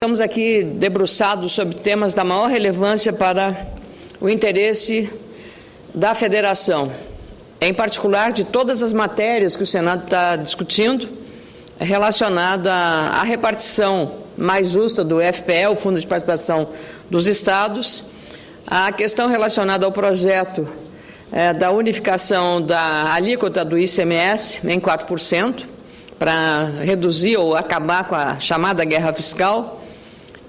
estamos aqui debruçados sobre temas da maior relevância para o interesse da Federação, em particular de todas as matérias que o Senado está discutindo, relacionada à repartição mais justa do FPE, o Fundo de Participação dos Estados, a questão relacionada ao projeto da unificação da alíquota do ICMS em 4%, para reduzir ou acabar com a chamada guerra fiscal,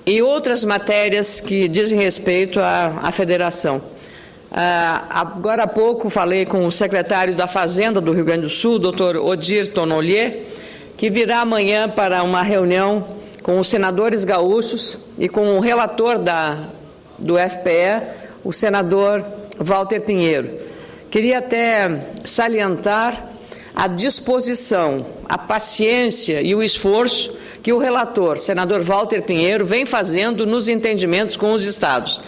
e outras matérias que dizem respeito à Federação. Agora há pouco falei com o secretário da Fazenda do Rio Grande do Sul, doutor Odir Tonnolier, que virá amanhã para uma reunião com os senadores gaúchos e com o relator do FPE, o senador Walter Pinheiro. Queria até salientar a disposição, a paciência e o esforço que o relator, senador Walter Pinheiro, vem fazendo nos entendimentos com os estados.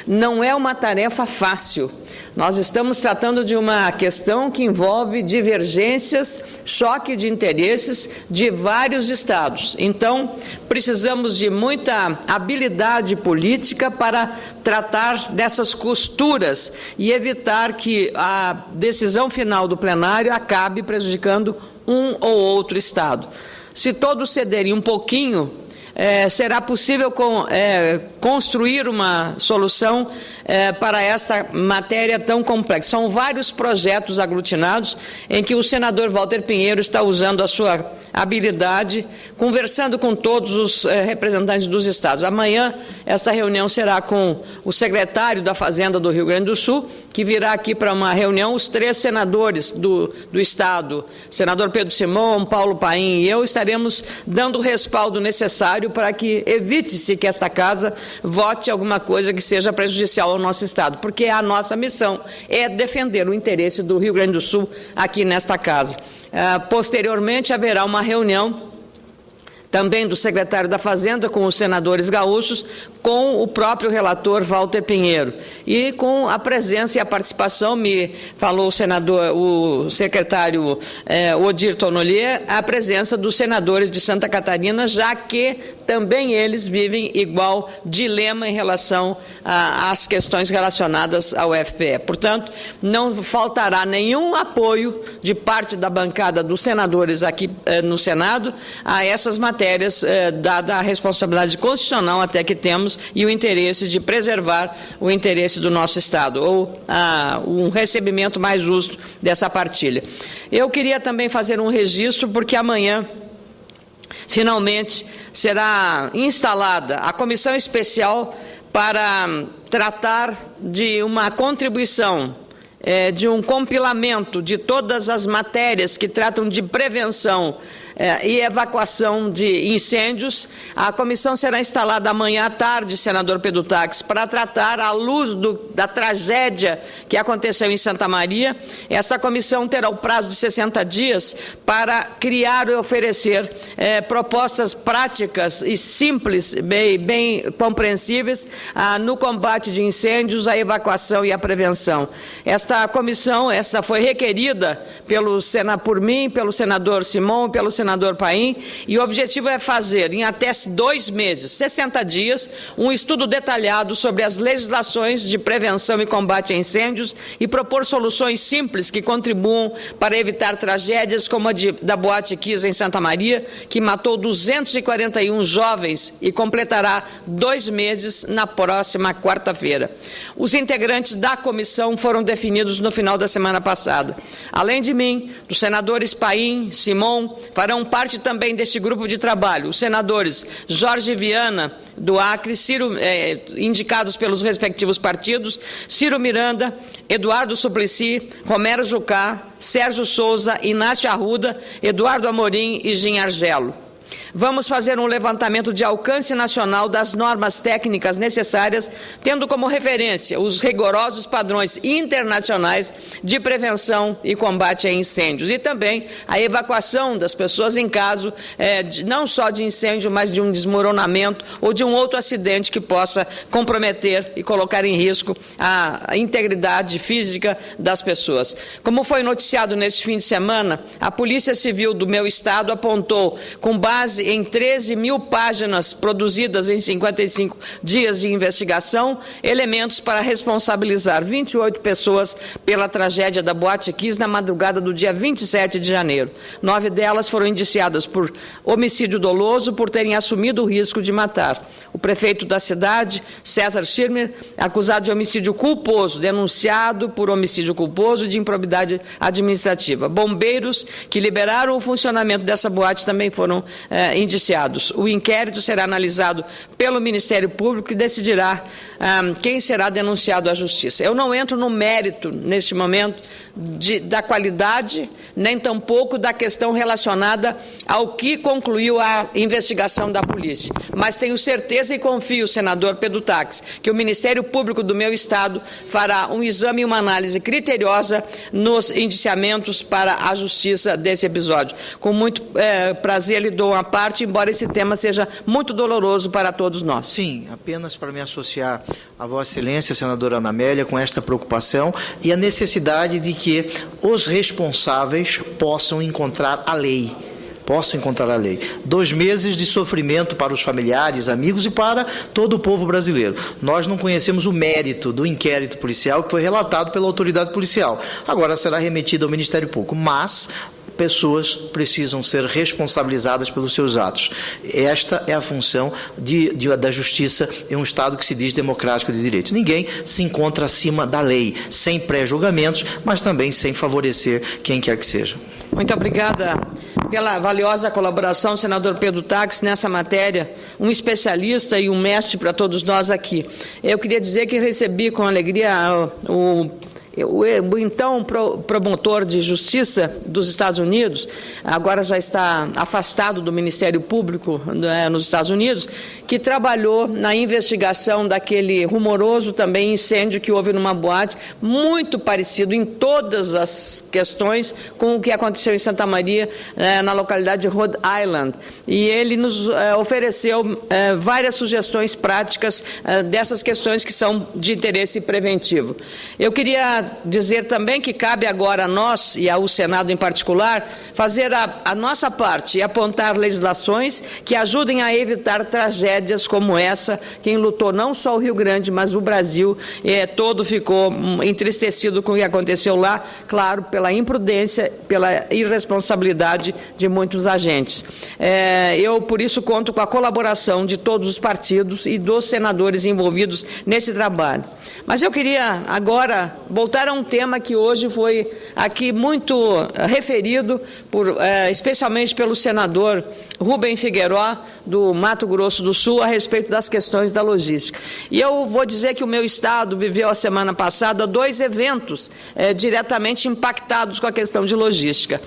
Não é uma tarefa fácil. Nós estamos tratando de uma questão que envolve divergências, choque de interesses de vários estados. Então, precisamos de muita habilidade política para tratar dessas costuras e evitar que a decisão final do plenário acabe prejudicando um ou outro estado. Se todos cederem um pouquinho, será possível construir uma solução para esta matéria tão complexa. São vários projetos aglutinados em que o senador Walter Pinheiro está usando a sua habilidade, conversando com todos os representantes dos estados. Amanhã, esta reunião será com o secretário da Fazenda do Rio Grande do Sul, que virá aqui para uma reunião, os 3 senadores do estado, senador Pedro Simão, Paulo Paim e eu, estaremos dando o respaldo necessário para que evite-se que esta casa vote alguma coisa que seja prejudicial ao nosso estado, porque a nossa missão é defender o interesse do Rio Grande do Sul aqui nesta casa. Posteriormente, haverá uma reunião também do secretário da Fazenda com os senadores gaúchos, com o próprio relator Walter Pinheiro, e com a presença e a participação, me falou o secretário Odir Tonnolier, a presença dos senadores de Santa Catarina, já que também eles vivem igual dilema em relação às questões relacionadas ao FPE. Portanto, não faltará nenhum apoio de parte da bancada dos senadores aqui no Senado a essas matérias, dada a responsabilidade constitucional até que temos e o interesse de preservar o interesse do nosso Estado, ou um recebimento mais justo dessa partilha. Eu queria também fazer um registro, porque amanhã, finalmente, será instalada a comissão especial para tratar de uma contribuição, de um compilamento de todas as matérias que tratam de prevenção e evacuação de incêndios. A comissão será instalada amanhã à tarde, senador Pedro Taques, para tratar, à luz da tragédia que aconteceu em Santa Maria. Essa comissão terá o prazo de 60 dias para criar e oferecer propostas práticas e simples, bem compreensíveis, no combate de incêndios, a evacuação e a prevenção. Esta comissão, foi requerida por mim, pelo senador Simão e pelo senador Paim, e o objetivo é fazer, em até 2 meses, 60 dias, um estudo detalhado sobre as legislações de prevenção e combate a incêndios e propor soluções simples que contribuam para evitar tragédias como a da Boate Kiss em Santa Maria, que matou 241 jovens e completará 2 meses na próxima quarta-feira. Os integrantes da comissão foram definidos no final da semana passada. Além de mim, dos senadores Paim, Simão, farão parte também deste grupo de trabalho os senadores Jorge Viana, do Acre, indicados pelos respectivos partidos, Ciro Miranda, Eduardo Suplicy, Romero Jucá, Sérgio Souza, Inácio Arruda, Eduardo Amorim e Gin Argelo. Vamos fazer um levantamento de alcance nacional das normas técnicas necessárias, tendo como referência os rigorosos padrões internacionais de prevenção e combate a incêndios, e também a evacuação das pessoas em caso não só de incêndio, mas de um desmoronamento ou de um outro acidente que possa comprometer e colocar em risco a integridade física das pessoas. Como foi noticiado neste fim de semana, a Polícia Civil do meu estado apontou, com base base em 13 mil páginas produzidas em 55 dias de investigação, elementos para responsabilizar 28 pessoas pela tragédia da Boate Kiss na madrugada do dia 27 de janeiro. 9 delas foram indiciadas por homicídio doloso por terem assumido o risco de matar. O prefeito da cidade, César Schirmer, acusado de homicídio culposo, denunciado por homicídio culposo e de improbidade administrativa. Bombeiros que liberaram o funcionamento dessa boate também foram indiciados. O inquérito será analisado pelo Ministério Público e decidirá quem será denunciado à Justiça. Eu não entro no mérito, neste momento, da qualidade, nem tampouco da questão relacionada ao que concluiu a investigação da polícia. Mas tenho certeza e confio, senador Pedro Taques, que o Ministério Público do meu Estado fará um exame e uma análise criteriosa nos indiciamentos para a justiça desse episódio. Com muito prazer lhe dou uma parte, embora esse tema seja muito doloroso para todos nós. Sim, apenas para me associar a Vossa Excelência, senadora Ana Amélia, com esta preocupação e a necessidade de que os responsáveis possam encontrar a lei. 2 meses de sofrimento para os familiares, amigos e para todo o povo brasileiro. Nós não conhecemos o mérito do inquérito policial que foi relatado pela autoridade policial. Agora será remetido ao Ministério Público, mas pessoas precisam ser responsabilizadas pelos seus atos. Esta é a função da justiça em um Estado que se diz democrático de direito. Ninguém se encontra acima da lei, sem pré-julgamentos, mas também sem favorecer quem quer que seja. Muito obrigada pela valiosa colaboração, senador Pedro Taques, nessa matéria, um especialista e um mestre para todos nós aqui. Eu queria dizer que recebi com alegria o então promotor de justiça dos Estados Unidos, agora já está afastado do Ministério Público nos Estados Unidos, que trabalhou na investigação daquele rumoroso também incêndio que houve numa boate, muito parecido em todas as questões com o que aconteceu em Santa Maria, na localidade de Rhode Island. E ele nos ofereceu várias sugestões práticas dessas questões que são de interesse preventivo. Eu queria dizer também que cabe agora a nós, e ao Senado em particular, fazer a nossa parte e apontar legislações que ajudem a evitar tragédias como essa, que enlutou não só o Rio Grande, mas o Brasil todo ficou entristecido com o que aconteceu lá, claro, pela imprudência, pela irresponsabilidade de muitos agentes. Eu, por isso, conto com a colaboração de todos os partidos e dos senadores envolvidos nesse trabalho. Mas eu queria agora voltar a um tema que hoje foi aqui muito referido, especialmente pelo senador Rubem Figueiró, do Mato Grosso do Sul, a respeito das questões da logística. E eu vou dizer que o meu Estado viveu a semana passada 2 eventos diretamente impactados com a questão de logística.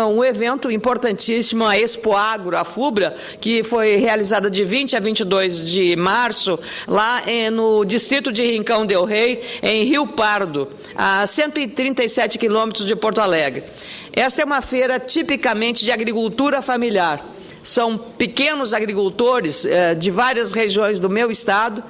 Um evento importantíssimo, a Expo Agro, a FUBRA, que foi realizada de 20 a 22 de março, lá no distrito de Rincão del Rei, em Rio Pardo, a 137 quilômetros de Porto Alegre. Esta é uma feira tipicamente de agricultura familiar. São pequenos agricultores de várias regiões do meu estado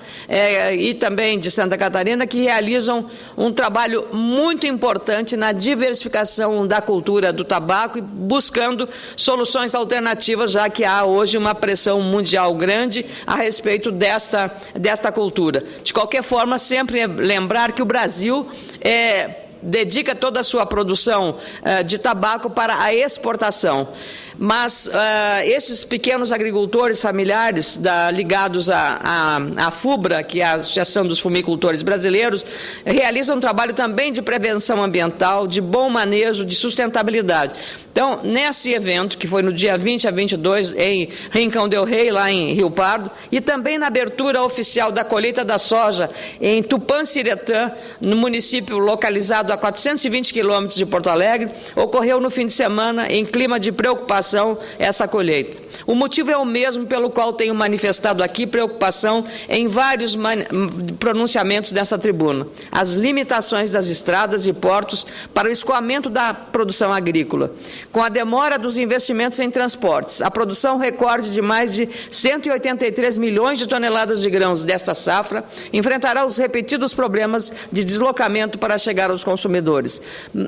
e também de Santa Catarina que realizam um trabalho muito importante na diversificação da cultura do tabaco e buscando soluções alternativas, já que há hoje uma pressão mundial grande a respeito desta cultura. De qualquer forma, sempre lembrar que o Brasil dedica toda a sua produção de tabaco para a exportação. Mas esses pequenos agricultores familiares ligados à FUBRA, que é a Associação dos Fumicultores Brasileiros, realizam um trabalho também de prevenção ambiental, de bom manejo, de sustentabilidade. Então, nesse evento, que foi no dia 20 a 22, em Rincão del Rei, lá em Rio Pardo, e também na abertura oficial da colheita da soja em Tupanciretã, no município localizado a 420 quilômetros de Porto Alegre, ocorreu no fim de semana, em clima de preocupação, essa colheita. O motivo é o mesmo pelo qual tenho manifestado aqui preocupação em vários pronunciamentos dessa tribuna. As limitações das estradas e portos para o escoamento da produção agrícola. Com a demora dos investimentos em transportes, a produção recorde de mais de 183 milhões de toneladas de grãos desta safra enfrentará os repetidos problemas de deslocamento para chegar aos consumidores.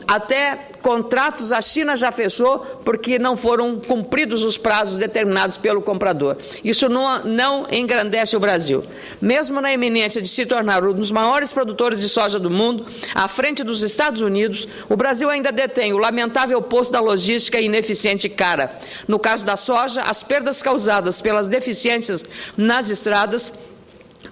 Até contratos a China já fechou porque não foram cumpridos os prazos determinados determinados pelo comprador. Isso não engrandece o Brasil. Mesmo na iminência de se tornar um dos maiores produtores de soja do mundo, à frente dos Estados Unidos, o Brasil ainda detém o lamentável posto da logística ineficiente e cara. No caso da soja, as perdas causadas pelas deficiências nas estradas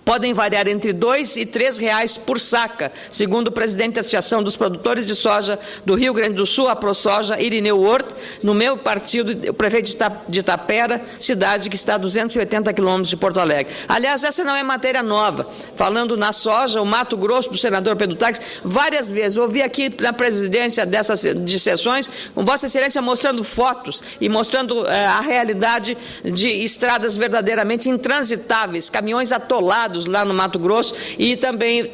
podem variar entre R$ 2 e R$ 3 por saca, segundo o presidente da Associação dos Produtores de Soja do Rio Grande do Sul, a ProSoja, Irineu Hort, no meu partido, o prefeito de Itapera, cidade que está a 280 quilômetros de Porto Alegre. Aliás, essa não é matéria nova. Falando na soja, o Mato Grosso, do senador Pedro Taques, várias vezes, ouvi aqui na presidência de sessões, com Vossa Excelência mostrando fotos e mostrando a realidade de estradas verdadeiramente intransitáveis, caminhões atolados lá no Mato Grosso e também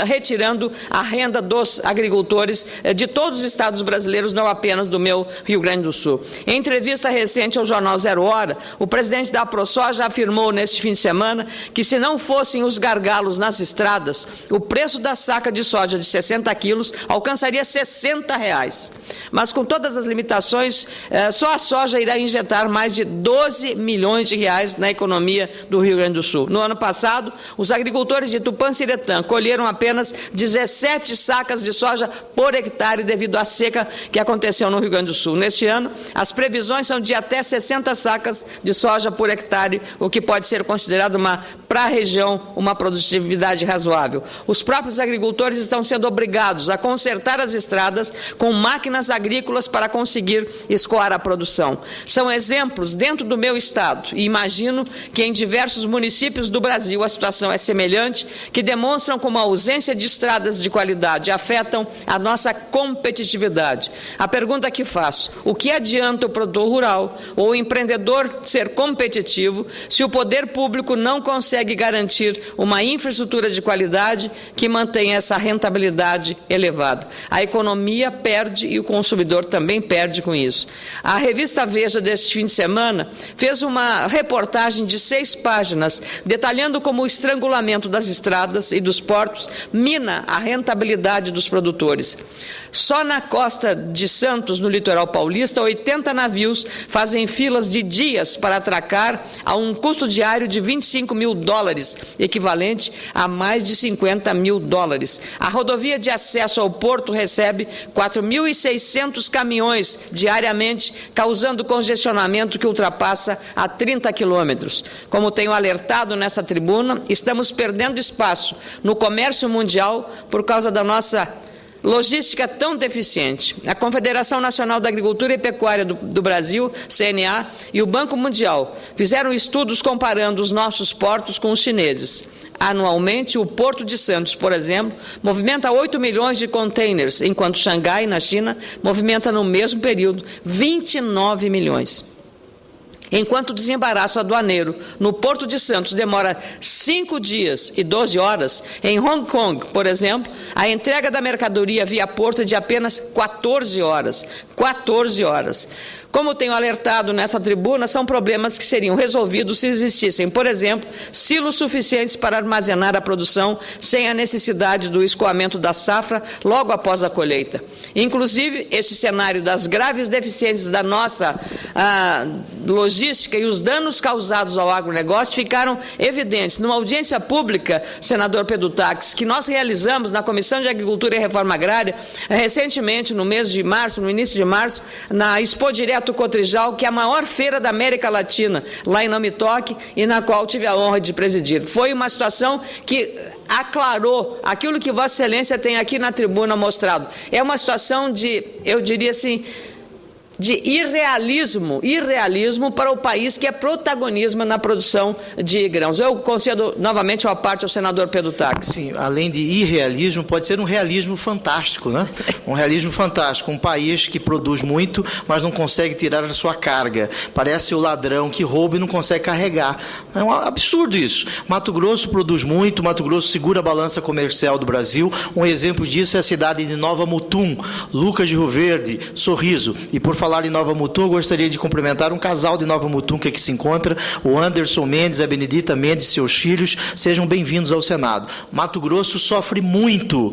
retirando a renda dos agricultores de todos os estados brasileiros, não apenas do meu Rio Grande do Sul. Em entrevista recente ao jornal Zero Hora, o presidente da ProSoja afirmou neste fim de semana que se não fossem os gargalos nas estradas, o preço da saca de soja de 60 quilos alcançaria R$ 60. Mas com todas as limitações, só a soja irá injetar mais de 12 milhões de reais na economia do Rio Grande do Sul. No ano passado, os agricultores de Tupã-Siretã colheram apenas 17 sacas de soja por hectare devido à seca que aconteceu no Rio Grande do Sul. Neste ano, as previsões são de até 60 sacas de soja por hectare, o que pode ser considerado para a região uma produtividade razoável. Os próprios agricultores estão sendo obrigados a consertar as estradas com máquinas agrícolas para conseguir escoar a produção. São exemplos dentro do meu estado e imagino que em diversos municípios do Brasil a situação é semelhante, que demonstram como a ausência de estradas de qualidade afetam a nossa competitividade. A pergunta que faço: o que adianta o produtor rural ou o empreendedor ser competitivo se o poder público não consegue garantir uma infraestrutura de qualidade que mantenha essa rentabilidade elevada? A economia perde e o consumidor também perde com isso. A revista Veja deste fim de semana fez uma reportagem de 6 páginas detalhando como o estrangulamento das estradas e dos portos mina a rentabilidade dos produtores. Só na costa de Santos, no litoral paulista, 80 navios fazem filas de dias para atracar a um custo diário de $25 mil, equivalente a mais de $50 mil. A rodovia de acesso ao porto recebe 4.600 caminhões diariamente, causando congestionamento que ultrapassa a 30 quilômetros. Como tenho alertado nessa tribuna, estamos perdendo espaço no comércio mundial por causa da nossa logística tão deficiente. A Confederação Nacional da Agricultura e Pecuária do Brasil, CNA, e o Banco Mundial fizeram estudos comparando os nossos portos com os chineses. Anualmente, o Porto de Santos, por exemplo, movimenta 8 milhões de containers, enquanto Xangai, na China, movimenta no mesmo período 29 milhões. Enquanto o desembaraço aduaneiro no Porto de Santos demora 5 dias e 12 horas, em Hong Kong, por exemplo, a entrega da mercadoria via porto é de apenas 14 horas. 14 horas. Como tenho alertado nessa tribuna, são problemas que seriam resolvidos se existissem, por exemplo, silos suficientes para armazenar a produção sem a necessidade do escoamento da safra logo após a colheita. Inclusive, esse cenário das graves deficiências da nossa logística e os danos causados ao agronegócio ficaram evidentes. Numa audiência pública, senador Pedro Taques, que nós realizamos na Comissão de Agricultura e Reforma Agrária, recentemente, no mês de março, no início de março, na Expo Direto Cotrijal, que é a maior feira da América Latina, lá em Nome Toque, e na qual tive a honra de presidir. Foi uma situação que aclarou aquilo que Vossa Excelência tem aqui na tribuna mostrado. É uma situação de, eu diria assim, de irrealismo para o país que é protagonismo na produção de grãos. Eu concedo novamente uma parte ao senador Pedro Taques. Sim, além de irrealismo, pode ser um realismo fantástico, né? Um realismo fantástico, um país que produz muito, mas não consegue tirar a sua carga. Parece o ladrão que rouba e não consegue carregar. É um absurdo isso. Mato Grosso produz muito, Mato Grosso segura a balança comercial do Brasil. Um exemplo disso é a cidade de Nova Mutum, Lucas de Rio Verde, Sorriso. E por falar falar em Nova Mutum, eu gostaria de cumprimentar um casal de Nova Mutum que aqui se encontra, o Anderson Mendes e a Benedita Mendes, seus filhos. Sejam bem-vindos ao Senado. Mato Grosso sofre muito,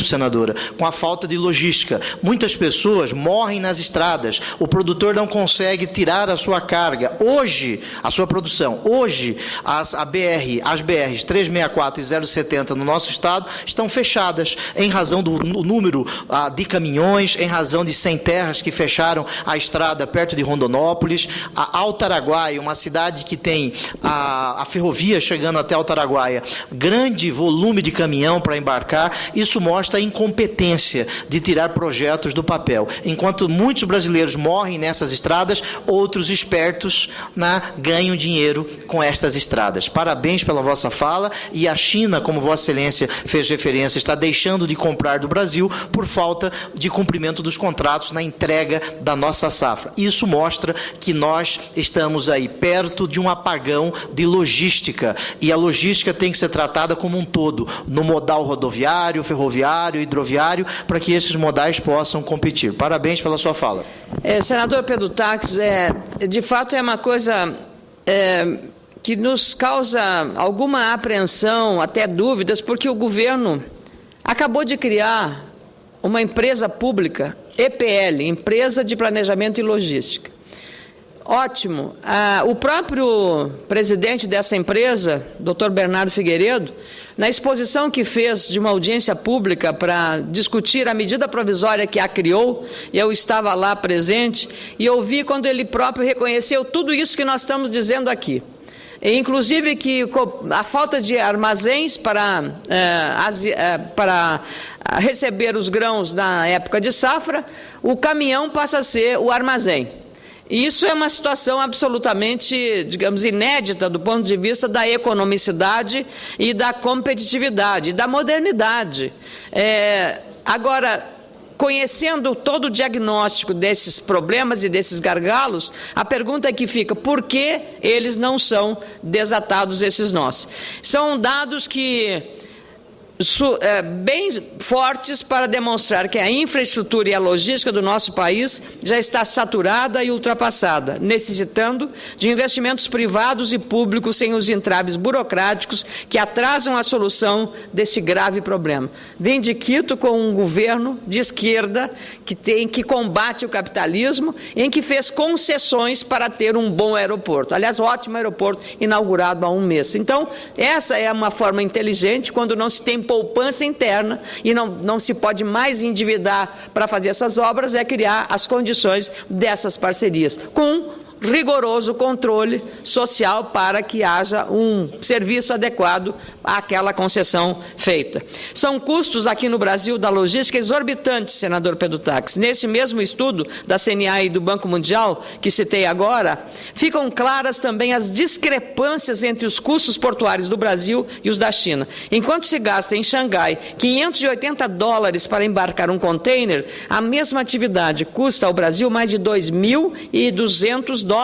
senadora, com a falta de logística. Muitas pessoas morrem nas estradas, o produtor não consegue tirar a sua carga. Hoje, a sua produção, hoje, as BRs 364 e 070 no nosso estado estão fechadas em razão do número de caminhões, em razão de sem terras que fecharam a estrada perto de Rondonópolis. A Altaraguaia, uma cidade que tem a ferrovia chegando até Altaraguaia, grande volume de caminhão para embarcar. Isso mostra a incompetência de tirar projetos do papel. Enquanto muitos brasileiros morrem nessas estradas, outros espertos ganham dinheiro com estas estradas. Parabéns pela vossa fala. E a China, como Vossa Excelência fez referência, está deixando de comprar do Brasil por falta de cumprimento dos contratos na entrega da nossa safra. Isso mostra que nós estamos aí perto de um apagão de logística, e a logística tem que ser tratada como um todo, no modal rodoviário, ferroviário, hidroviário, para que esses modais possam competir. Parabéns pela sua fala. Senador Pedro Taques, de fato é uma coisa que nos causa alguma apreensão, até dúvidas, porque o governo acabou de criar uma empresa pública, EPL, Empresa de Planejamento e Logística. Ótimo. O próprio presidente dessa empresa, Dr. Bernardo Figueiredo, na exposição que fez de uma audiência pública para discutir a medida provisória que a criou, eu estava lá presente e ouvi quando ele próprio reconheceu tudo isso que nós estamos dizendo aqui. Inclusive que a falta de armazéns para receber os grãos na época de safra, o caminhão passa a ser o armazém. E isso é uma situação absolutamente, digamos, inédita do ponto de vista da economicidade e da competitividade, da modernidade. Agora, conhecendo todo o diagnóstico desses problemas e desses gargalos, a pergunta que fica: por que eles não são desatados, esses nós? São dados que bem fortes para demonstrar que a infraestrutura e a logística do nosso país já está saturada e ultrapassada, necessitando de investimentos privados e públicos sem os entraves burocráticos que atrasam a solução desse grave problema. Vem de Quito com um governo de esquerda que combate o capitalismo, em que fez concessões para ter um bom aeroporto. Aliás, ótimo aeroporto, inaugurado há um mês. Então, essa é uma forma inteligente, quando não se tem poupança interna e não se pode mais endividar para fazer essas obras, é criar as condições dessas parcerias, com rigoroso controle social para que haja um serviço adequado àquela concessão feita. São custos aqui no Brasil da logística exorbitantes, senador Pedro Taques. Nesse mesmo estudo da CNA e do Banco Mundial, que citei agora, ficam claras também as discrepâncias entre os custos portuários do Brasil e os da China. Enquanto se gasta em Xangai $580 para embarcar um container, a mesma atividade custa ao Brasil mais de $2.200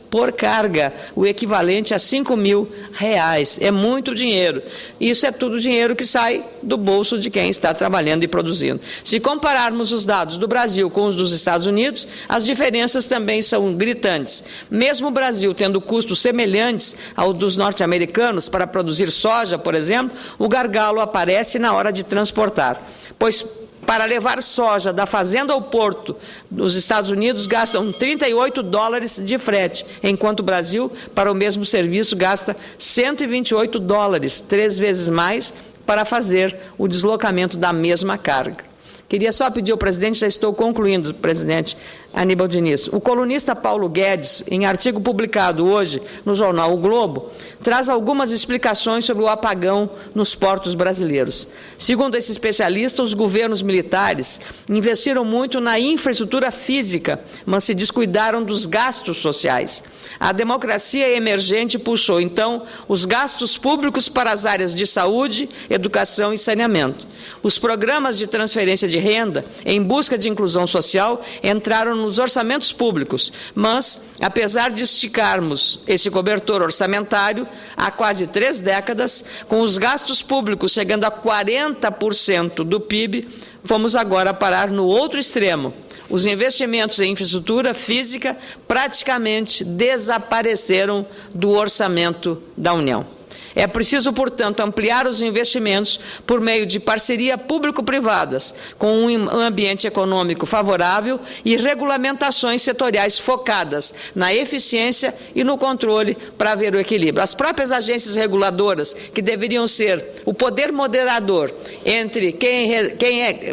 por carga, o equivalente a R$5.000. É muito dinheiro. Isso é tudo dinheiro que sai do bolso de quem está trabalhando e produzindo. Se compararmos os dados do Brasil com os dos Estados Unidos, as diferenças também são gritantes. Mesmo o Brasil tendo custos semelhantes ao dos norte-americanos para produzir soja, por exemplo, o gargalo aparece na hora de transportar, pois para levar soja da fazenda ao porto dos Estados Unidos gastam $38 de frete, enquanto o Brasil, para o mesmo serviço, gasta $128, 3 vezes mais, para fazer o deslocamento da mesma carga. Queria só pedir ao presidente, já estou concluindo, presidente Aníbal Diniz. O colunista Paulo Guedes, em artigo publicado hoje no jornal O Globo, traz algumas explicações sobre o apagão nos portos brasileiros. Segundo esse especialista, os governos militares investiram muito na infraestrutura física, mas se descuidaram dos gastos sociais. A democracia emergente puxou, então, os gastos públicos para as áreas de saúde, educação e saneamento. Os programas de transferência de renda, em busca de inclusão social, entraram nos orçamentos públicos, mas, apesar de esticarmos esse cobertor orçamentário há quase 3 décadas, com os gastos públicos chegando a 40% do PIB, fomos agora parar no outro extremo, Os investimentos em infraestrutura física praticamente desapareceram do orçamento da União. É preciso, portanto, ampliar os investimentos por meio de parceria público-privadas, com um ambiente econômico favorável e regulamentações setoriais focadas na eficiência e no controle para haver o equilíbrio. As próprias agências reguladoras, que deveriam ser o poder moderador entre quem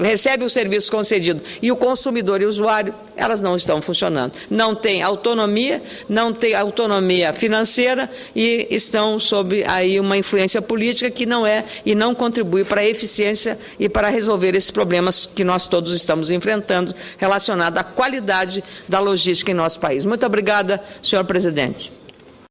recebe o serviço concedido e o consumidor e o usuário, elas não estão funcionando. Não têm autonomia, não têm autonomia financeira e estão sob aí uma influência política que não é e não contribui para a eficiência e para resolver esses problemas que nós todos estamos enfrentando relacionados à qualidade da logística em nosso país. Muito obrigada, senhor presidente.